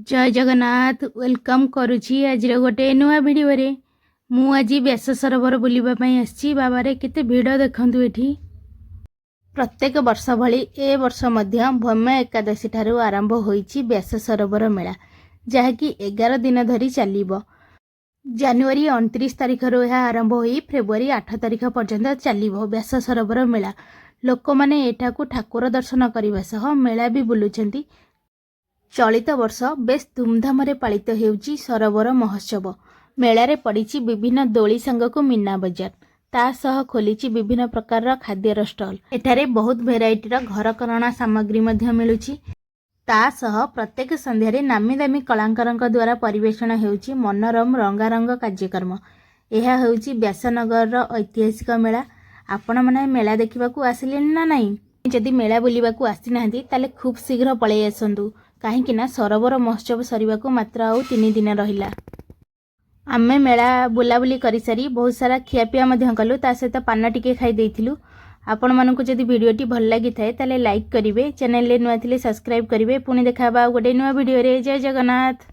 जय जगन्नाथ वेलकम करुछि आज गोटे नुआ भिडियो रे मु आज व्यास सरोवर बुलिबा पई आछि। बाबारे केते भिड़ देखंतु एठी। प्रत्येक वर्ष भली ए वर्ष मध्य भौम्य एकादशी ठारू आरंभ होईछि व्यास सरोवर मेला, जहाँकि 11 दिन धरी चलिबो। जनवरी 29 तारिख रो यह आरंभ होई फेब्रुआरी 8 तारिख पर्यंत चलिबो व्यास सरोवर मेला। लोक माने एठाकू ठाकुर दर्शन करबा सह मेला भी बुलुछंती। चलित वर्ष बेस धूमधाम पालित हेउची सरोवर महोत्सव। मेलारे पड़िछि विभिन्न दोली सांगकु मीना बजार, ता सह खोलिछि विभिन्न प्रकार खाद्यर स्टॉल। एठारे बहुत भेराइटीर घरकरणा सामग्री मध्य मिलुछि। ता सह प्रत्येक संध्यारे नामी दामी कलाकारंक द्वारा परिवेषण हेउछि मनोरम रंगारंग कार्यक्रम। एहा हेउछि व्यासनगर ऐतिहासिक मेला। आपण माने मेला देखिबाकू आसिलेन ना नाही? जदि मेला बुलिबाकू आसी नाहंती ताले खूब शीघ्र पळै आसंतु, काहेकि ना सरोवर महोत्सव सरिबाकू मात्र आउ 3 दिन रहिला। आमे मेला बुलाबुली करि सारी बहुत सारा खियापिया मध्य कलु, ता सहित पान टिके खाई देइथिलु। आपण मानकु जदि भिडियोटी भल लागि थाए ताले लाइक करिवे, चैनल ले नुआ थिले सब्सक्राइब करिवे। पुणी देखाबा गोटे नुआ भिडियो रे। जय जगन्नाथ।